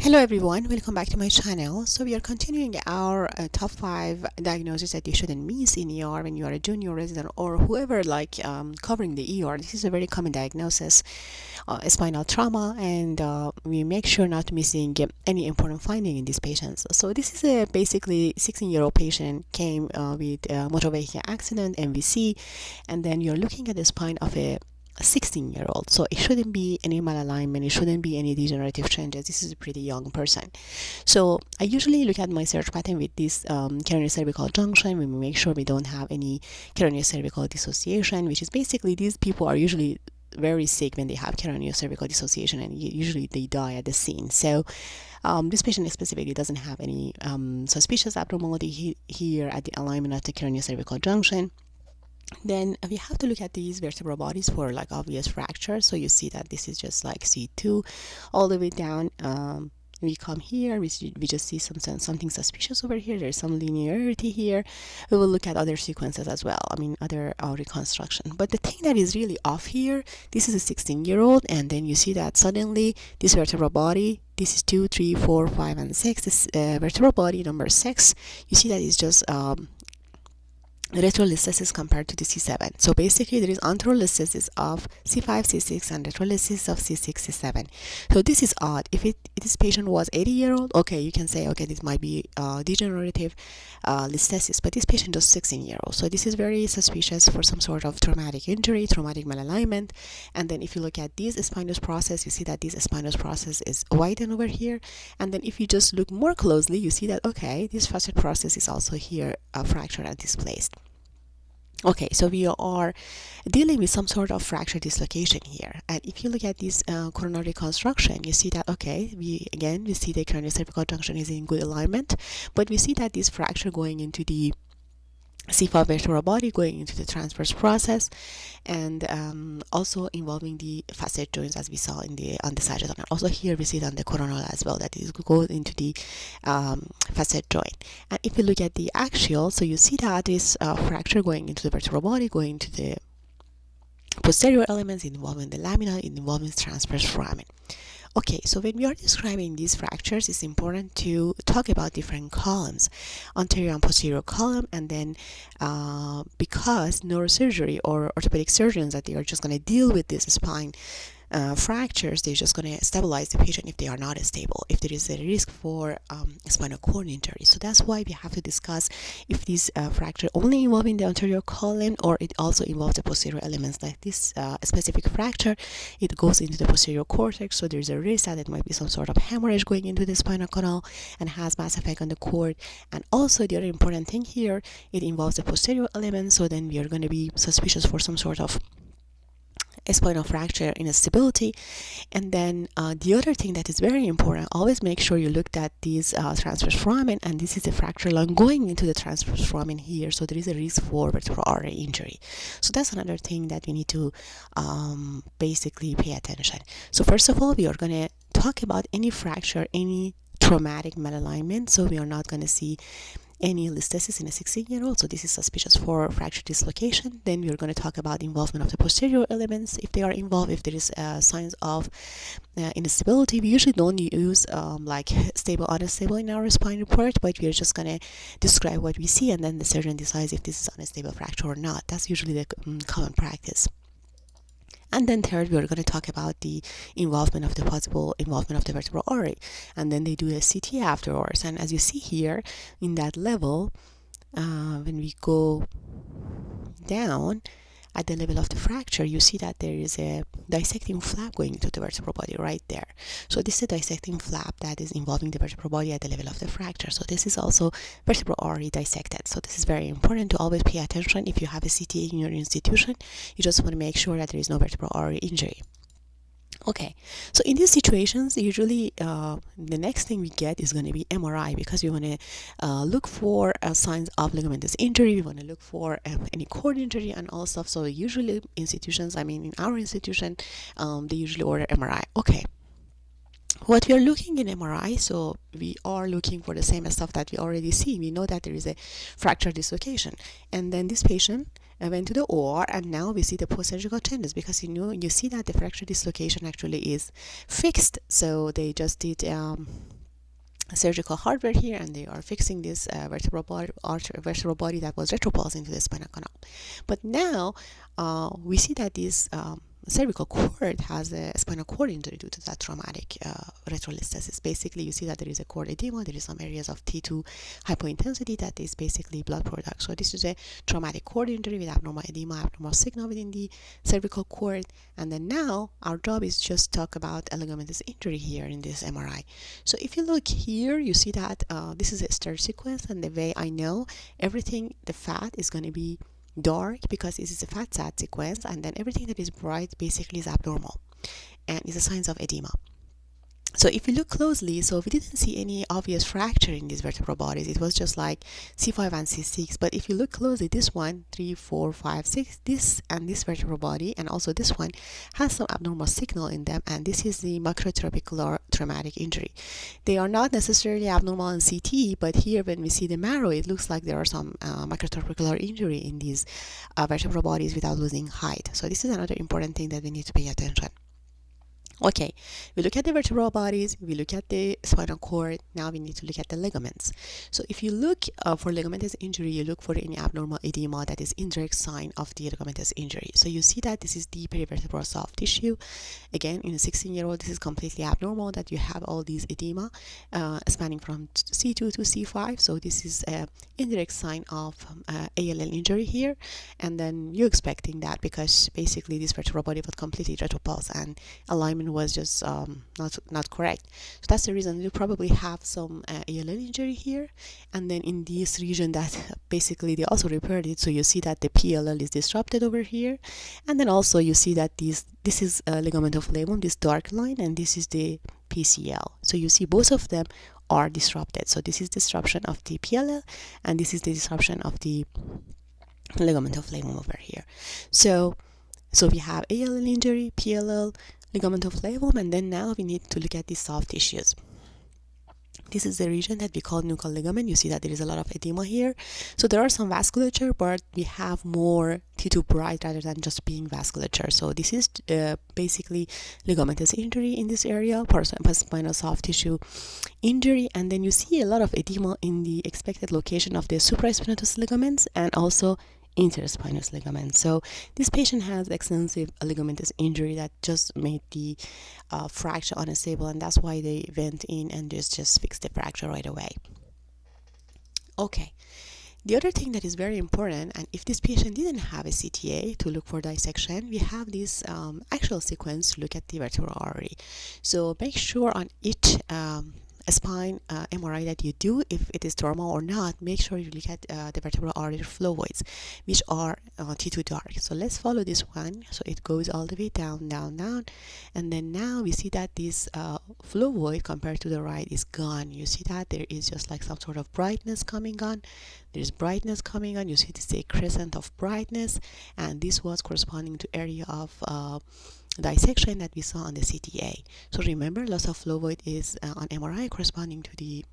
Hello everyone, welcome back to my channel. So we are continuing our top 5 diagnoses that you shouldn't miss in ER when you are a junior resident or whoever covering the ER. This is a very common diagnosis, spinal trauma, and we make sure not missing any important finding in these patients. So this is a basically 16-year-old patient came with a motor vehicle accident, MVC, and then you're looking at the spine of a 16-year-old, so it shouldn't be any malalignment, it shouldn't be any degenerative changes. This is a pretty young person. So I usually look at my search pattern with this cervical junction. We make sure we don't have any cervical dissociation, which is basically these people are usually very sick when they have cervical dissociation, and usually they die at the scene. So this patient specifically doesn't have any suspicious abnormality here at the alignment of the cervical junction. Then we have to look at these vertebral bodies for like obvious fractures. So you see that this is just like C2 all the way down. We come here, we just see something suspicious over here. There's some linearity here. We will look at other sequences as well, other reconstruction. But the thing that is really off here, this is a 16-year-old, and then you see that suddenly this vertebral body, this is 2, 3, 4, 5, and 6. This vertebral body number 6, you see that it's just retrolisthesis compared to the C7. So basically there is anterolisthesis of C5, C6 and retrolisthesis of C6, C7. So this is odd. If this patient was 80-year-old, okay, you can say, okay, this might be degenerative listhesis, but this patient is 16-year-old. So this is very suspicious for some sort of traumatic injury, traumatic malalignment. And then if you look at this spinous process, you see that this spinous process is widened over here. And then if you just look more closely, you see that, okay, this facet process is also here fractured and displaced. Okay, so we are dealing with some sort of fracture dislocation here. And if you look at this coronary reconstruction, you see that, okay, we see the cervical junction is in good alignment, but we see that this fracture going into the C5 vertebral body, going into the transverse process, and also involving the facet joints, as we saw on the sagittal. And also here we see it on the coronal as well, that it goes into the facet joint. And if you look at the axial, so you see that this fracture going into the vertebral body, going into the posterior elements, involving the lamina, involving the transverse foramen. Okay, so when we are describing these fractures, it's important to talk about different columns, anterior and posterior column, and then because neurosurgery or orthopedic surgeons that they are just going to deal with this spine fractures, they're just going to stabilize the patient if they are not stable, if there is a risk for spinal cord injury. So that's why we have to discuss if this fracture only involving the anterior column or it also involves the posterior elements. Like this specific fracture, it goes into the posterior cortex, so there's a risk that it might be some sort of hemorrhage going into the spinal canal and has mass effect on the cord. And also the other important thing here, it involves the posterior element, so then we are going to be suspicious for some sort of a spinal fracture instability. And then the other thing that is very important, always make sure you looked at these transverse foramen, and this is a fracture line going into the transverse foramen here, so there is a risk for vertebral artery injury. So that's another thing that we need to basically pay attention. So first of all, we are going to talk about any fracture, any traumatic malalignment. So we are not going to see any listhesis in a 16-year-old, so this is suspicious for fracture dislocation. Then we're going to talk about involvement of the posterior elements, if they are involved, if there is signs of instability. We usually don't use like stable, unstable in our spine report, but we are just going to describe what we see, and then the surgeon decides if this is unstable fracture or not. That's usually the common practice. And then third, we are going to talk about the involvement of the possible involvement of the vertebral artery, and then they do a CT afterwards. And as you see here in that level, when we go down at the level of the fracture, you see that there is a dissecting flap going into the vertebral body right there. So this is a dissecting flap that is involving the vertebral body at the level of the fracture. So this is also vertebral artery dissected. So this is very important to always pay attention. If you have a CT in your institution, you just want to make sure that there is no vertebral artery injury. Okay, so in these situations, usually the next thing we get is going to be MRI, because we want to look for signs of ligamentous injury. We want to look for any cord injury and all stuff. So usually institutions, in our institution, they usually order MRI. Okay, what we are looking in MRI, so we are looking for the same stuff that we already see. We know that there is a fracture dislocation, and then this patient went to the OR, and now we see the post-surgical changes, because you see that the fracture dislocation actually is fixed. So they just did surgical hardware here, and they are fixing this vertebral body that was retropulsed into the spinal canal. But now we see that this cervical cord has a spinal cord injury due to that traumatic retrolisthesis. Basically, you see that there is a cord edema, there is some areas of T2 hypointensity that is basically blood product. So this is a traumatic cord injury with abnormal edema, abnormal signal within the cervical cord. And then now our job is just talk about a ligamentous injury here in this MRI. So if you look here, you see that this is a stir sequence, and the way I know everything, the fat is going to be dark because it is a fat sad sequence, and then everything that is bright basically is abnormal and is a signs of edema. So if you look closely, so we didn't see any obvious fracture in these vertebral bodies. It was just like C5 and C6. But if you look closely, this one, 3, 4, 5, 6, this and this vertebral body, and also this one, has some abnormal signal in them. And this is the macrotrabecular traumatic injury. They are not necessarily abnormal in CT, but here when we see the marrow, it looks like there are some macrotrabecular injury in these vertebral bodies without losing height. So this is another important thing that we need to pay attention. Okay, we look at the vertebral bodies, we look at the spinal cord, now we need to look at the ligaments. So if you look for ligamentous injury, you look for any abnormal edema that is indirect sign of the ligamentous injury. So you see that this is the perivertebral soft tissue. Again, in a 16-year-old, this is completely abnormal that you have all these edema spanning from C2 to C5. So this is an indirect sign of ALL injury here. And then you're expecting that because basically this vertebral body was completely retropulsed and alignment was just not correct. So that's the reason you probably have some ALL injury here, and then in this region that basically they also repaired it. So you see that the PLL is disrupted over here, and then also you see that this is a ligament of flavum, this dark line, and this is the PCL. So you see both of them are disrupted. So this is disruption of the PLL, and this is the disruption of the ligament of flavum over here. So we have ALL injury, PLL, ligament of flavum, and then now we need to look at the soft tissues. This is the region that we call nuchal ligament. You see that there is a lot of edema here. So there are some vasculature, but we have more T2 bright rather than just being vasculature. So this is basically ligamentous injury in this area, spinal soft tissue injury. And then you see a lot of edema in the expected location of the supraspinatus ligaments and also interspinous ligament. So this patient has extensive ligamentous injury that just made the fracture unstable, and that's why they went in and just fixed the fracture right away. Okay, the other thing that is very important, and if this patient didn't have a CTA to look for dissection, we have this actual sequence to look at the vertebral artery. So make sure on each spine MRI that you do, if it is trauma or not, make sure you look at the vertebral artery flow voids, which are T2 dark. So let's follow this one. So it goes all the way down, down, down, and then now we see that this flow void compared to the right is gone. You see that there is just like some sort of brightness coming on. There's brightness coming on. You see this a crescent of brightness, and this was corresponding to area of dissection that we saw on the CTA. So remember, loss of flow void is on MRI corresponding to the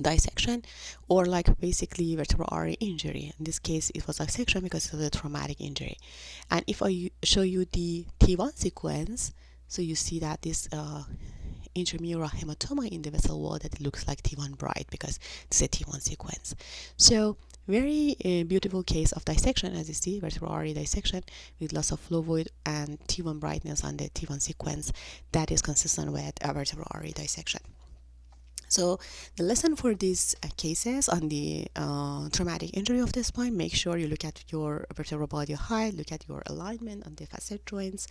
dissection, or like basically vertebral artery injury. In this case, it was dissection because it was a traumatic injury. And if I show you the T1 sequence, so you see that this intramural hematoma in the vessel wall that looks like T1 bright because it's a T1 sequence. So very beautiful case of dissection, as you see, vertebral artery dissection with loss of flow void and T1 brightness on the T1 sequence that is consistent with a vertebral artery dissection. So the lesson for these cases on the traumatic injury of the spine, make sure you look at your vertebral body height, look at your alignment on the facet joints,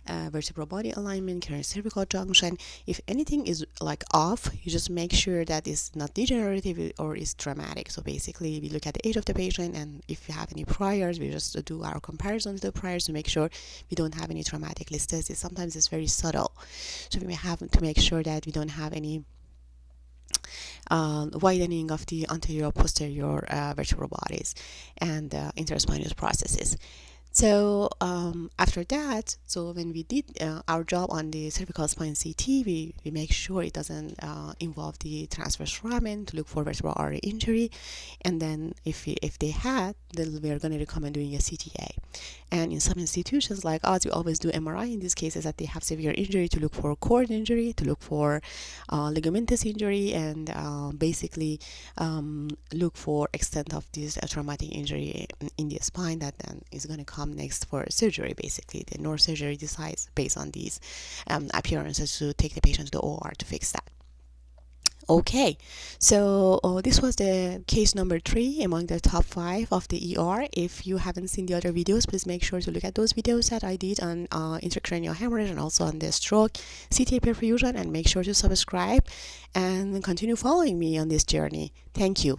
vertebral body alignment, cervical junction. If anything is like off, you just make sure that it's not degenerative or is traumatic. So basically we look at the age of the patient, and if you have any priors, we just do our comparison to the priors to make sure we don't have any traumatic listhesis. Sometimes it's very subtle, so we may have to make sure that we don't have any widening of the anterior posterior vertebral bodies and interspinous processes. So after that, so when we did our job on the cervical spine CT, we make sure it doesn't involve the transverse foramen to look for vertebral artery injury, and then if they had, then we are going to recommend doing a CTA. And in some institutions like us, we always do MRI in these cases that they have severe injury to look for cord injury, to look for ligamentous injury, and basically look for extent of this traumatic injury in the spine that then is going to come next for surgery. Basically, the neurosurgery decides based on these appearances to take the patient to the OR to fix that. Okay, so this was the case number 3 among the top 5 of the ER. If you haven't seen the other videos, please make sure to look at those videos that I did on intracranial hemorrhage and also on the stroke, CTA perfusion, and make sure to subscribe and continue following me on this journey. Thank you.